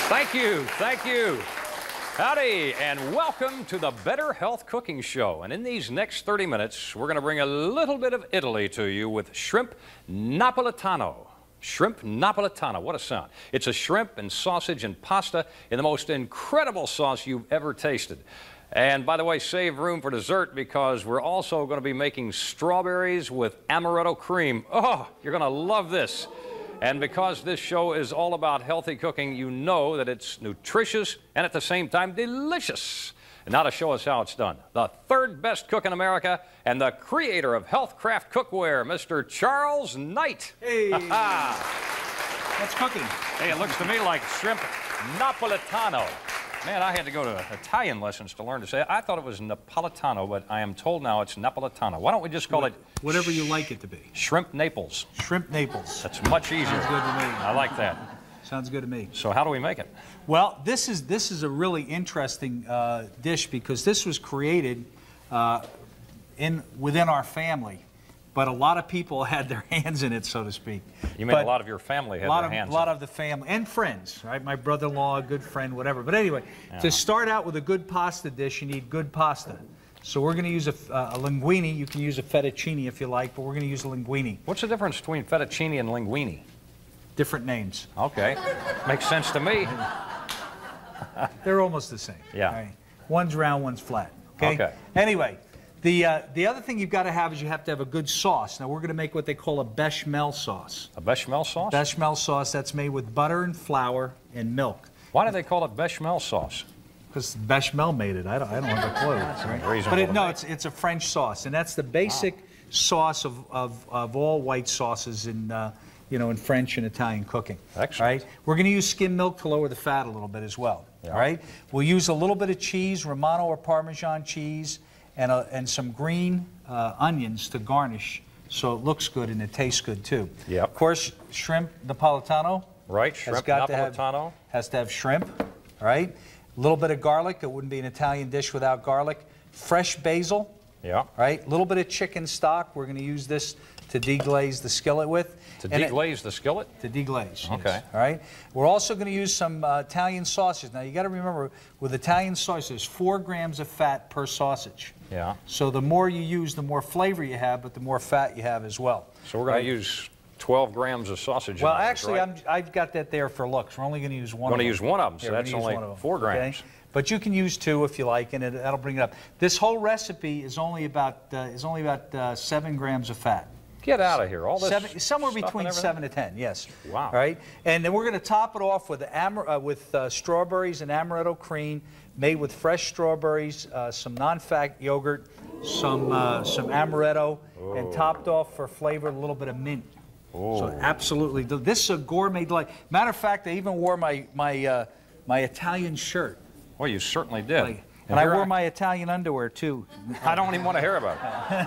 Thank you, thank you. Howdy, and welcome to the Better Health Cooking Show. And in these next 30 minutes, we're going to bring a little bit of Italy to you with shrimp Napolitano. Shrimp Napolitano, what a sound. It's a shrimp and sausage and pasta in the most incredible sauce you've ever tasted. And by the way, save room for dessert because we're also going to be making strawberries with amaretto cream. Oh, you're going to love this. And because this show is all about healthy cooking, you know that it's nutritious and at the same time delicious. And now to show us how it's done, the third best cook in America and the creator of Healthcraft Cookware, Mr. Charles Knight. Hey, what's cooking? Hey, it looks to me like shrimp Napolitano. Man, I had to go to Italian lessons to learn to say it. I thought it was Napolitano, but I am told now it's Napolitano. Why don't we just call it... Whatever you like it to be. Shrimp Naples. Shrimp Naples. That's much easier. Sounds good to me. I like that. Sounds good to me. So how do we make it? Well, this is a really interesting dish because this was created within our family. But a lot of people had their hands in it, so to speak. You mean a lot of your family had their hands in it? A lot of the family and friends, right? My brother-in-law, a good friend, whatever. But anyway, to start out with a good pasta dish, you need good pasta. So we're going to use a linguine. You can use a fettuccine if you like, but we're going to use a linguine. What's the difference between fettuccine and linguine? Different names. Okay. Makes sense to me. They're almost the same. Yeah. Right? One's round, one's flat. Okay? Anyway. The other thing you've got to have is you have to have a good sauce. Now, we're going to make what they call a bechamel sauce. A bechamel sauce? Bechamel sauce that's made with butter and flour and milk. Why do they call it bechamel sauce? Because bechamel made it. I don't have a clue. Right? But no, it's a French sauce, and that's the basic sauce of all white sauces in in French and Italian cooking. Excellent. Right? We're going to use skim milk to lower the fat a little bit as well. Yeah. All right? We'll use a little bit of cheese, Romano or Parmesan cheese, and some green onions to garnish so it looks good and it tastes good too. Yep. Of course, shrimp Napolitano. Right, shrimp Napolitano. Has to have shrimp, all right? A little bit of garlic. It wouldn't be an Italian dish without garlic. Fresh basil. Yeah. Right? A little bit of chicken stock. We're going to use this to deglaze the skillet with. To deglaze the skillet? To deglaze, okay. Yes. All right? We're also going to use some Italian sausages. Now, you got to remember, with Italian sausage, there's 4 grams of fat per sausage. Yeah. So the more you use, the more flavor you have, but the more fat you have as well. So we're going to use 12 grams of sausage. Well, actually, I've got that there for looks. We're only going to use one. We're going to use one of them, so that's only 4 grams. Okay? But you can use 2 if you like, and that'll bring it up. This whole recipe is only about 7 grams of fat. Get out of here! All this somewhere between 7 to 10. Yes. Wow. All right, and then we're going to top it off with strawberries and amaretto cream, made with fresh strawberries, some non-fat yogurt, some amaretto, and topped off for flavor a little bit of mint. So absolutely, this is a gourmet delight. Matter of fact, I even wore my Italian shirt. Well, you certainly did. And I wore my Italian underwear, too. I don't even want to hear about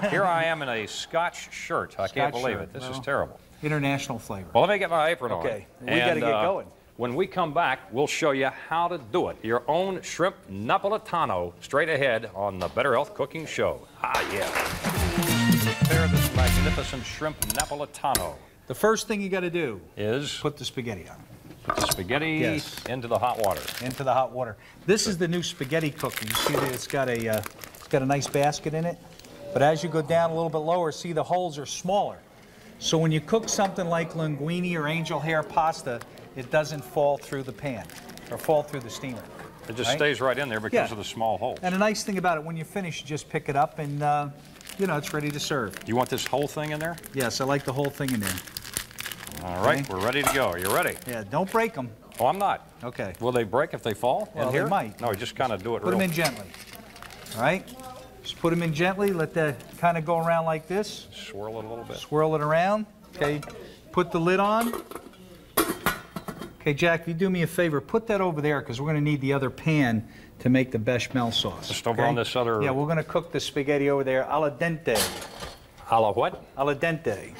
it. Here I am in a Scotch shirt. I can't believe it. This is terrible. International flavor. Well, let me get my apron on. Okay. We got to get going. When we come back, we'll show you how to do it. Your own shrimp Napolitano straight ahead on the Better Health Cooking Show. Ah, yeah. Prepare this magnificent shrimp Napolitano. The first thing you got to do is put the spaghetti on. Put the spaghetti into the hot water. Into the hot water. This is the new spaghetti cooker. You see that it's got a nice basket in it. But as you go down a little bit lower, see the holes are smaller. So when you cook something like linguine or angel hair pasta, it doesn't fall through the pan or fall through the steamer. It just stays right in there because of the small holes. And the nice thing about it, when you finish, you just pick it up and it's ready to serve. Do you want this whole thing in there? Yes, I like the whole thing in there. All right, we're ready to go. Are you ready? Yeah, don't break them. Oh, I'm not. Okay. Will they break if they fall in here? They might. No, just kind of do it Put them in gently. All right? Just put them in gently. Let that kind of go around like this. Swirl it a little bit. Swirl it around. Okay. Put the lid on. Okay, Jack, if you do me a favor, put that over there because we're going to need the other pan to make the bechamel sauce. Just over on this other... Yeah, we're going to cook the spaghetti over there a la dente. A la what? A la dente.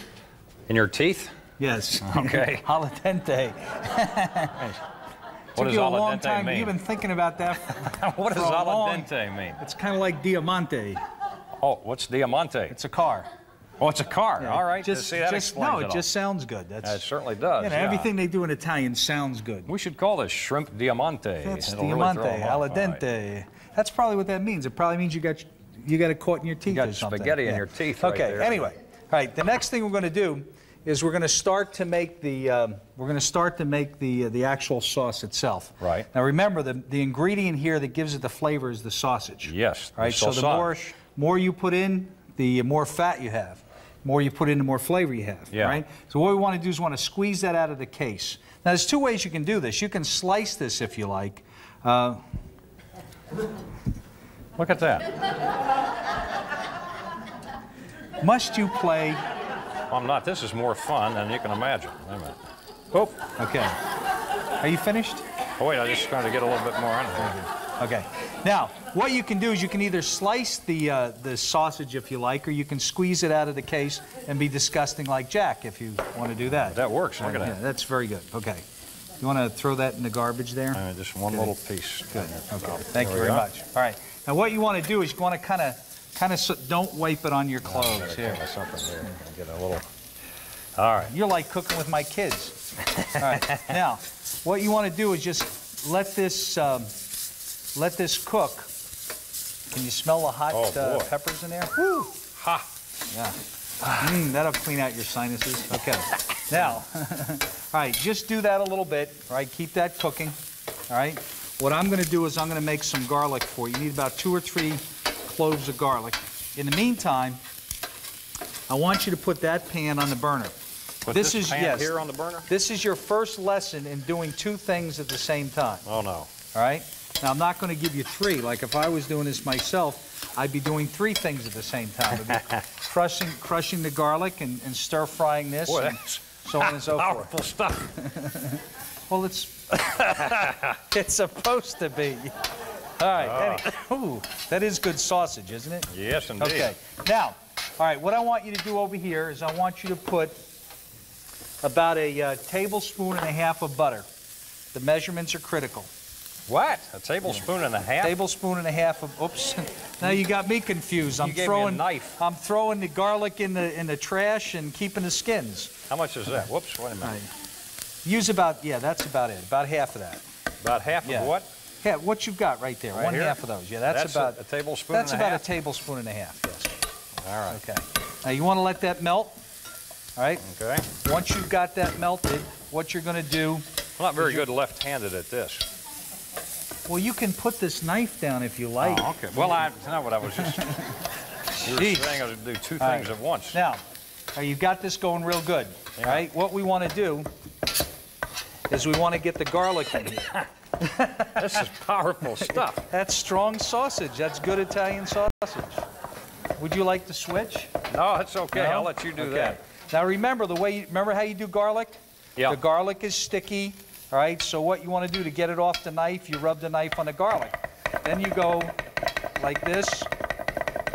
In your teeth? Yes. Okay. A la dente. What does a la dente mean? You've been thinking about that What does a la dente mean? It's kind of like diamante. Oh, what's diamante? It's a car. Oh, it's a car. Yeah, All right. Just, See, that just explains no, it it all. just sounds good. It certainly does. You know, yeah. everything they do in Italian sounds good. We should call this shrimp diamante. That's It'll really diamante, throw 'em off. al All right. dente. That's probably what that means. It probably means you got it caught in your teeth got or something. spaghetti in your teeth right Okay. there. Anyway, all right. The next thing we're going to do is we're going to start to make the the actual sauce itself. Right. Now remember the ingredient here that gives it the flavor is the sausage. Yes. All right. So the more you put in, the more fat you have. The more you put in, the more flavor you have. Yeah. Right. So what we want to do is want to squeeze that out of the case. Now there's two ways you can do this. You can slice this if you like. Look at that. Must you play? Well, I'm not. This is more fun than you can imagine. Wait a minute. Oh, Okay. Are you finished? oh wait, I just trying to get a little bit more in it. Okay. Now, what you can do is you can either slice the sausage if you like, or you can squeeze it out of the case and be disgusting like Jack if you want to do that. That works. Look at Yeah, that. that's very good. Okay. You want to throw that in the garbage there? Just one little piece. Good. So, Okay. Thank you there we very go. much. All right. Now, what you want to do is you want to kind of don't wipe it on your I clothes gotta here. get something here. Get a little. All right. You're like cooking with my kids. All right. Now, what you want to do is just let this cook. Can you smell the hot boy. peppers in there? Woo! Ha! Yeah. That'll clean out your sinuses. Okay. Now, all right, just do that a little bit. All right, keep that cooking. All right. What I'm going to do is I'm going to make some garlic for you. You need about 2 or 3 cloves of garlic. In the meantime, I want you to put that pan on the burner. Put this pan yes. here on the burner? This is your first lesson in doing 2 things at the same time. Oh no. All right? Now, I'm not going to give you 3. Like if I was doing this myself, I'd be doing 3 things at the same time. I'd be crushing the garlic and stir frying this, Boy, and that's so on and so forth. powerful stuff. Well, it's supposed to be. All right. Ooh, that is good sausage, isn't it? Yes, indeed. Okay. Now, all right, what I want you to do over here is I want you to put about a tablespoon and a half of butter. The measurements are critical. What? A tablespoon and a half? Tablespoon and a half of, oops. Now you got me confused. You gave me a knife. I'm throwing the garlic in the trash and keeping the skins. How much is that? Whoops, wait a minute. All right. Use about, yeah, that's about it. About half of that. About half Yeah. of what? Yeah, what you've got right there. Right One here? half of those. Yeah, that's about a tablespoon That's and a about half? a tablespoon and a half, yes. All right. Okay. Now you want to let that melt. All right. Okay. Once you've got that melted, what you're going to do, I'm not very good left-handed at this. well, you can put this knife down if you like. Oh, okay. Well, that's not what I was just... You were Jeez. saying I would do 2 All things right. at once. Now, you've got this going real good. Yeah. All right. What we want to do is we want to get the garlic in here. This is powerful stuff. That's strong sausage. That's good Italian sausage. Would you like to switch? No, it's okay. No? I'll let you do Okay. that. Now remember remember how you do garlic? Yeah. The garlic is sticky. All right. So what you want to do to get it off the knife, you rub the knife on the garlic. Then you go like this,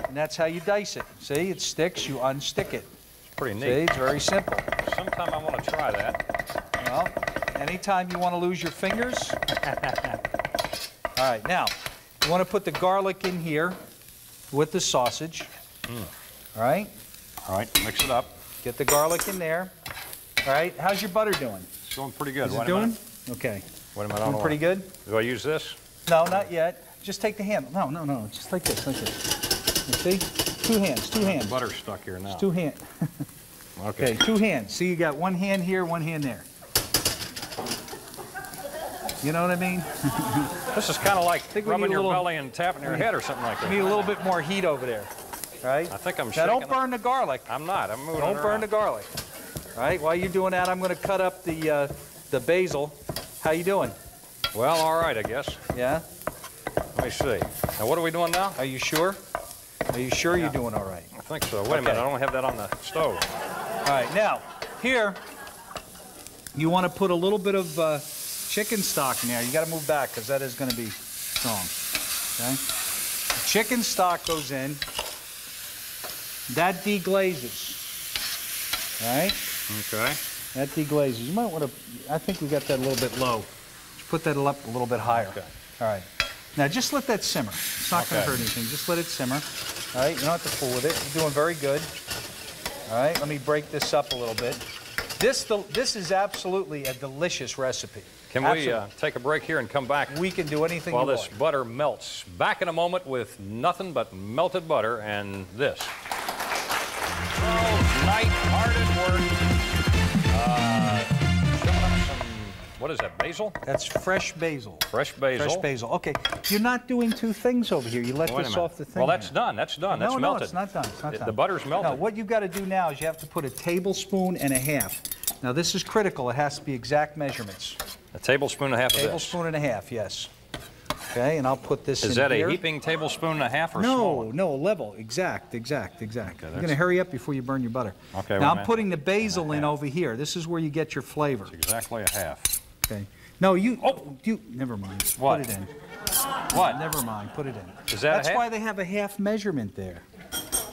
and that's how you dice it. See, it sticks. You unstick it. Pretty See, neat. it's very simple. Sometime I want to try that. Well, anytime you want to lose your fingers. All right, now, you want to put the garlic in here with the sausage. All right, All right, mix it up. get the garlic in there. All right, how's your butter doing? It's going pretty good. Is Wait it a doing? minute. Okay. Wait a minute. I don't Doing know pretty good? Do I use this? No, not yet. Just take the handle. No, just like this, like this. You see? 2 hands, 2 hands. Butter's stuck here now. 2 hands. Okay, 2 hands. See, you got 1 hand here, 1 hand there. You know what I mean? This is kind of like we rubbing need a your little- belly and tapping your head or something like You that. need a little bit more heat over there. All right? I think I'm Now, shaking don't up. burn the garlic. I'm not. I'm moving Don't it burn around. the garlic. All right, while you're doing that, I'm going to cut up the basil. How you doing? Well, all right, I guess. Yeah? Let me see. Now, what are we doing now? Are you sure? Are you sure you're doing all right? I think so. Wait a minute. I don't have that on the stove. All right, now, here, you want to put a little bit of chicken stock in there. You got to move back because that is going to be strong. Okay? The chicken stock goes in. That deglazes. All right? Okay. That deglazes. You might want to, I think we got that a little bit low. Just put that up a little bit higher. Okay. All right. Now just let that simmer. It's not going to Okay. hurt anything. Just let it simmer. All right? You don't have to fool with it. You're doing very good. All right, let me break this up a little bit. This is absolutely a delicious recipe. Can we take a break here and come back? We can do anything while you this want. butter melts. Back in a moment with nothing but melted butter and this. Night, hard at work. Showing up some, what is that, basil? That's fresh basil. Fresh basil. Fresh basil. Okay, you're not doing two things over here. You let Wait a this minute. off the thing. Well, that's done. That's done. That's no, melted. No, it's not done. It's not done. The butter's melted. No, what you've got to do now is you have to put a tablespoon and a half. Now, this is critical. It has to be exact measurements. A tablespoon and a half of this. Tablespoon and a half, yes. Okay, and I'll put this in here. Is that here. a heaping tablespoon and a half or no, smaller? No, level. Exact. Okay, you're going to hurry up before you burn your butter. Okay, now, I'm putting the basil in over here. This is where you get your flavor. It's exactly a half. Okay. No, you never mind. What? Put it in. What? Never mind. Put it in. Is that That's a half? why they have a half measurement there.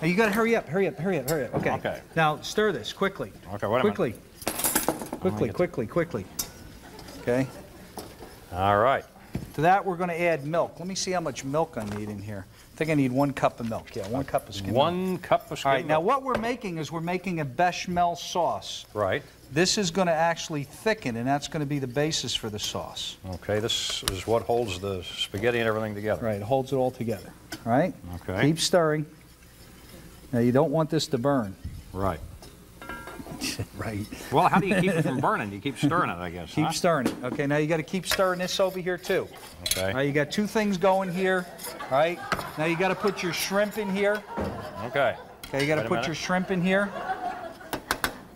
Now, you got to hurry up. Okay. Okay. Now, stir this quickly. Okay, wait a minute. Quickly. Okay. All right. To that, we're going to add milk. Let me see how much milk I need in here. I think I need 1 cup of milk. Yeah, 1 cup of skim milk. 1 cup of skim milk. All right, now milk. what we're making is we're making a bechamel sauce. Right. This is going to actually thicken, and that's going to be the basis for the sauce. Okay, this is what holds the spaghetti and everything together. Right, it holds it all together. All right? Okay. Keep stirring. Now, you don't want this to burn. Right. Right. Well, how do you keep it from burning? You keep stirring it, I guess. Keep stirring it. Okay, now you got to keep stirring this over here, too. Okay. All right, you got 2 things going here. All right. Now you got to put your shrimp in here. Okay. Okay, you got to put your shrimp in here.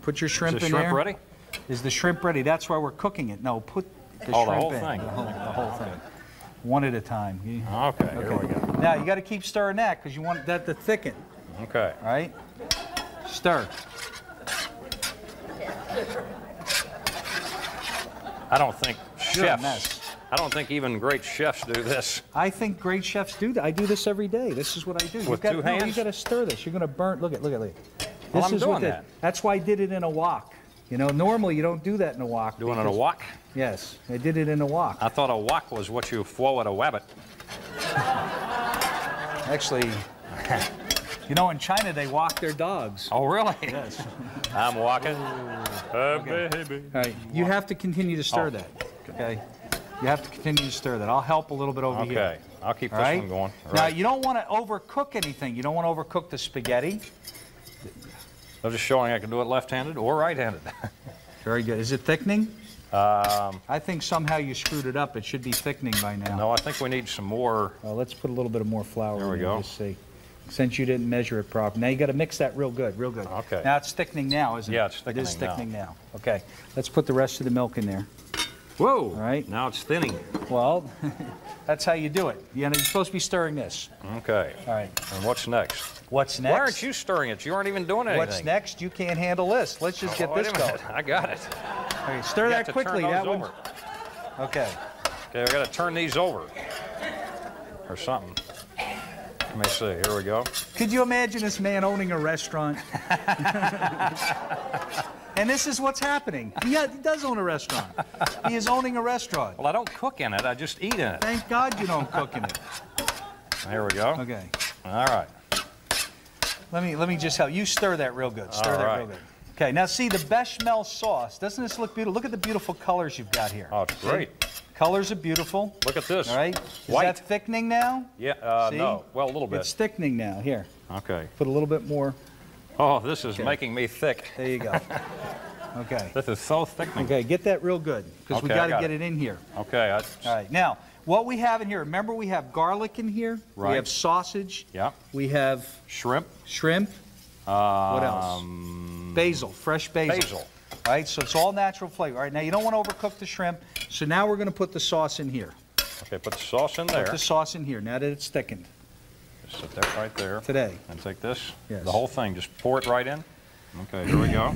Put your shrimp in there. Is the shrimp ready? Is the shrimp ready? That's why we're cooking it. No, put the shrimp the whole in. thing. The whole thing. One at a time. Okay, here we go. Now you got to keep stirring that because you want that to thicken. Okay. All right. Stir. I don't think You're a chefs. mess. I don't think even great chefs do this. I think great chefs do that. I do this every day. This is what I do. With 2 hands? No, you got to stir this. You're going to burn. Look at. Well, This I'm is doing what that. That's why I did it in a wok. You know, normally you don't do that in a wok. Doing it in a wok? Yes, I did it in a wok. I thought a wok was what you throw at a wabbit. Actually, you know, in China they walk their dogs. Oh, really? Yes. I'm walking. Okay. Baby. All right, you have to continue to stir that. Okay. You have to continue to stir that. I'll help a little bit over here. Okay. I'll keep this All right? one going. All Now, right. you don't want to overcook anything. You don't want to overcook the spaghetti. I'm just showing I can do it left-handed or right-handed. Very good. Is it thickening? Um, I think somehow you screwed it up. It should be thickening by now. no, I think we need some more. Well, let's put a little bit of more flour There we in go. Just see. Since you didn't measure it properly. Now you got to mix that real good, real good. Okay. Now it's thickening now, isn't it? Yeah, it's It is thickening now. thickening now. Okay. Let's put the rest of the milk in there. Whoa! All right. Now it's thinning. Well, that's how you do it. You're supposed to be stirring this. Okay. All right. And what's next? What's next? Why aren't you stirring it? You aren't even doing anything. What's next? You can't handle this. Let's just get Wait this a minute. going. I got it. Okay, stir You that have to quickly. turn That those one. over. Okay. Okay, we got to turn these over. Or something. Let me see. Here we go. Could you imagine this man owning a restaurant? And this is what's happening. He does own a restaurant. He is owning a restaurant. Well, I don't cook in it. I just eat in it. Thank God you don't cook in it. Here we go. Okay. All right. Let me just help you stir that real good. Stir All that right. real good. Okay, now see the bechamel sauce. Doesn't this look beautiful? Look at the beautiful colors you've got here. Oh, it's See? great. Colors are beautiful. Look at this. All right. Is White. that thickening now? Yeah, See? no. Well, a little bit. It's thickening now. Here, Okay. put a little bit more. Oh, this is making me thick. There you go. Okay. This is so thickening. Okay, get that real good because we Okay, I got to got get it. it in here. Okay. All right. Now, what we have in here, remember we have garlic in here. Right. We have sausage. Yeah. We have Shrimp. shrimp. What else? Basil, fresh basil. Basil. All right, so it's all natural flavor. All right, now you don't want to overcook the shrimp, so now we're going to put the sauce in here. Okay, put the sauce in there. Put the sauce in here, now that it's thickened. Just sit that right there. Today. And take this. Yes. The whole thing. Just pour it right in. Okay, here we go.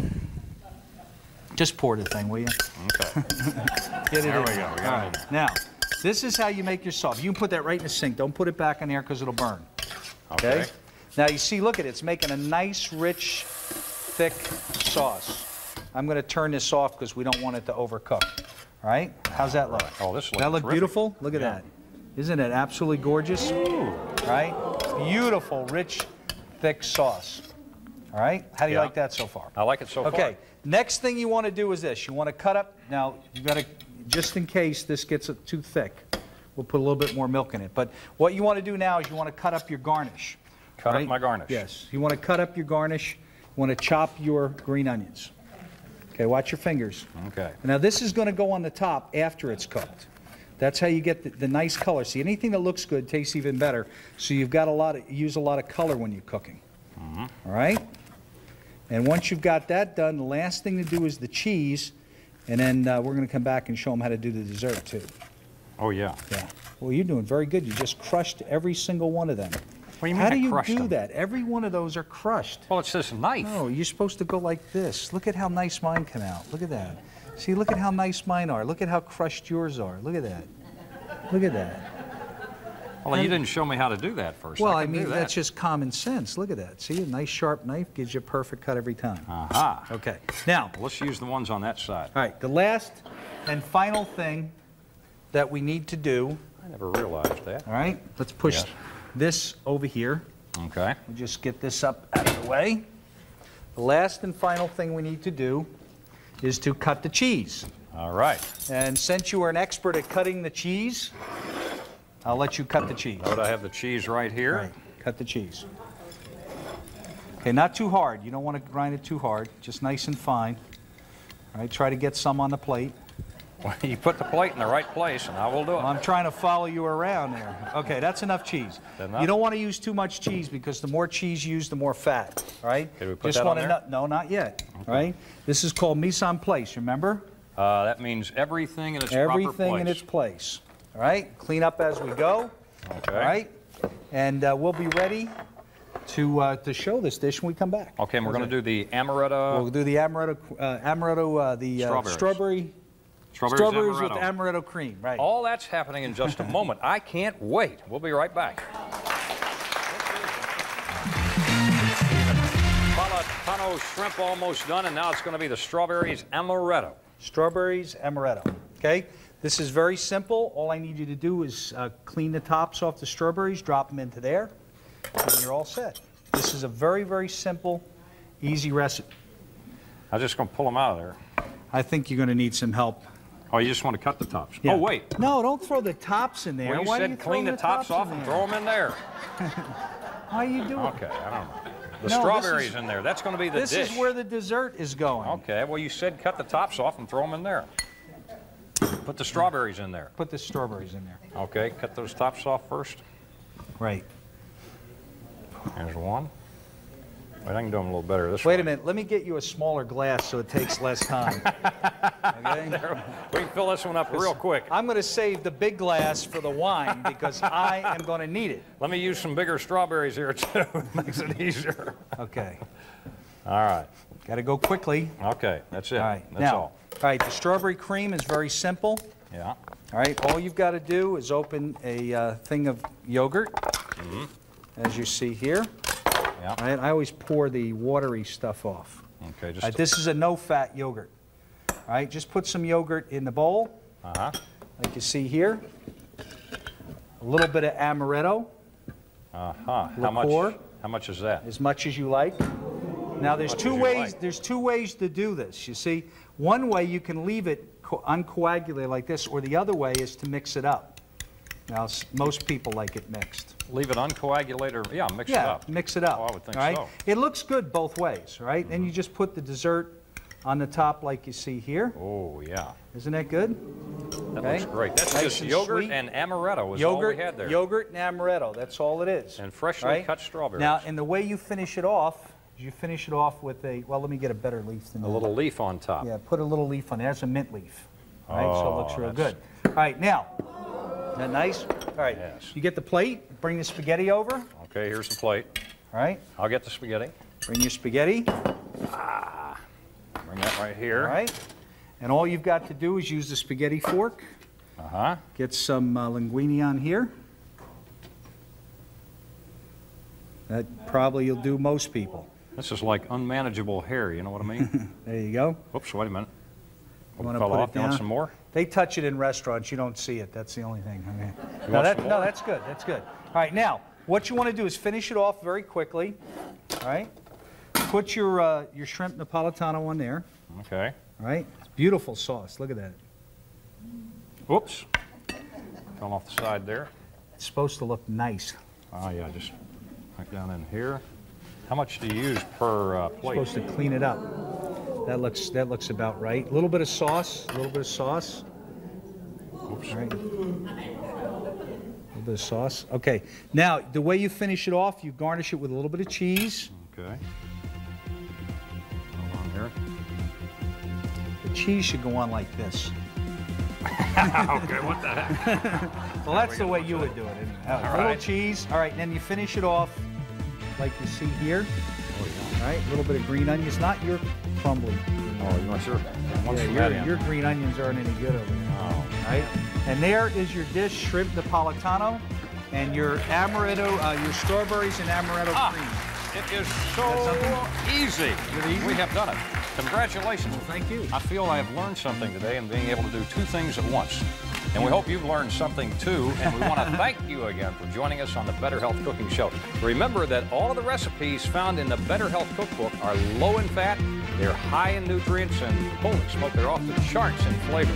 Just pour the thing, will you? Okay. Get it There in. we go. We All got it right, now, this is how you make your sauce. You can put that right in the sink. Don't put it back in there because it'll burn. Okay. Now, you see, look at it. It's making a nice, rich, thick sauce. I'm going to turn this off because we don't want it to overcook. All right? How's that look? Oh, this looks That look terrific. beautiful? Look at Yeah. that. Isn't it absolutely gorgeous? Ooh. Right? Beautiful, rich, thick sauce. All right? How do you like that so far? I like it so far. Okay, next thing you want to do is this. You want to cut up, now you got to, just in case this gets too thick, we'll put a little bit more milk in it. But what you want to do now is you want to cut up your garnish. Cut up my garnish. Yes, you want to cut up your garnish. You want to chop your green onions. Okay, watch your fingers. Okay. Now this is going to go on the top after it's cooked. That's how you get the nice color. See, anything that looks good tastes even better. So you've got use a lot of color when you're cooking. All right? And once you've got that done, the last thing to do is the cheese, and then we're going to come back and show them how to do the dessert too. Oh, yeah. Yeah. Well, you're doing very good. You just crushed every single one of them. What do you mean how do I you do them? that? Every one of those are crushed. Well, it's this knife. No, you're supposed to go like this. Look at how nice mine come out. Look at that. See, look at how nice mine are. Look at how crushed yours are. Look at that. Look at that. Well, you didn't show me how to do that first. Well, I mean, that's just common sense. Look at that. See, a nice sharp knife gives you a perfect cut every time. Aha. Okay. Now, let's use the ones on that side. All right. The last and final thing that we need to do. I never realized that. All right. Let's push this over here. Okay. We'll just get this up out of the way. The last and final thing we need to do is to cut the cheese. All right. And since you are an expert at cutting the cheese, I'll let you cut the cheese. Note I have the cheese right here. Right. Cut the cheese. Okay, not too hard. You don't want to grind it too hard. Just nice and fine. All right, try to get some on the plate. Well, you put the plate in the right place, and I will do it. Well, I'm trying to follow you around there. Okay, that's enough cheese. You don't want to use too much cheese because the more cheese you use, the more fat. All right? Can we put that on there? No, not yet. Okay. All right? This is called mise en place, remember? That means everything in its proper place. Everything in its place. All right? Clean up as we go. Okay. All right? And we'll be ready to show this dish when we come back. Okay, and we're going to do the amaretto. We'll do the strawberries with amaretto cream. Right. All that's happening in just a moment. I can't wait. We'll be right back. Napolitano shrimp almost done, and now it's going to be the strawberries amaretto. Strawberries amaretto. Okay. This is very simple. All I need you to do is clean the tops off the strawberries, drop them into there, and you're all set. This is a very, very simple, easy recipe. I'm just going to pull them out of there. I think you're going to need some help. Oh, you just want to cut the tops? Yeah. Oh, wait. No, don't throw the tops in there. Well, you said clean the tops off and throw them in there. How you doing? Okay, I don't know. The strawberries in there. That's going to be the dish. This is where the dessert is going. Okay, well, you said cut the tops off and throw them in there. Put the strawberries in there. Put the strawberries in there. Okay, cut those tops off first. Right. There's one. Wait, I can do them a little better this way. Wait a minute. Let me get you a smaller glass so it takes less time. Okay? We can fill this one up real quick. I'm going to save the big glass for the wine because I am going to need it. Let me use some bigger strawberries here, too. It makes it easier. Okay. All right. Got to go quickly. Okay, that's it. All right. That's all right, the strawberry cream is very simple. Yeah. All right, all you've got to do is open a thing of yogurt, as you see here. Yeah. All right, I always pour the watery stuff off. Okay, just this is a no-fat yogurt. All right, just put some yogurt in the bowl, like you see here. A little bit of amaretto. How much is that? As much as you like. Now there's two ways. There's two ways to do this. You see, one way you can leave it uncoagulated like this, or the other way is to mix it up. Now most people like it mixed. Leave it uncoagulated, or mix it up. Yeah, mix it up. Oh, I would think so. It looks good both ways, right? And you just put the dessert on the top like you see here. Oh yeah. Isn't that good? That looks great. That's nice just yogurt and amaretto is all we had there. Yogurt and amaretto. That's all it is. And freshly cut strawberries. Now, and the way you finish it off. You finish it off with well, let me get a better leaf than that. A little leaf on top. Yeah, put a little leaf on it. That's a mint leaf. All right, so it looks real good. All right, now, isn't that nice? All right, you get the plate, bring the spaghetti over. Okay, here's the plate. All right. I'll get the spaghetti. Bring your spaghetti. Bring that right here. All right. And all you've got to do is use the spaghetti fork. Get some linguine on here. That probably will do most people. This is like unmanageable hair, you know what I mean? There you go. Whoops, wait a minute. You want to put it down? You want some more? They touch it in restaurants. You don't see it. That's the only thing. Okay. No, that's good. That's good. All right, now, what you want to do is finish it off very quickly. All right? put your shrimp Napolitano on there. Okay. All right. It's beautiful sauce. Look at that. Whoops. Come off the side there. It's supposed to look nice. Oh, yeah, just right down in here. How much do you use per plate? Supposed to clean it up. That looks about right. A little bit of sauce. A little bit of sauce. Oops. All right. A little bit of sauce. Okay. Now, the way you finish it off, you garnish it with a little bit of cheese. Okay. Hold on here. The cheese should go on like this. Okay, what the heck? Well, that's the way you would do it. A little right. cheese. All right, and then you finish it off like you see here. Oh, yeah. All right, a little bit of green onions. Not your crumbly. Oh, you want sure? Yeah, your green onions aren't any good over there. Oh. All right, and there is your dish, shrimp Napolitano, and your amaretto, your strawberries and amaretto cream. It is so easy. We have done it. Congratulations. Well, thank you. I feel I have learned something today in being able to do two things at once. And we hope you've learned something too, and we want to thank you again for joining us on the Better Health Cooking Show. Remember that all of the recipes found in the Better Health Cookbook are low in fat, they're high in nutrients, and holy smoke, they're off the charts in flavor.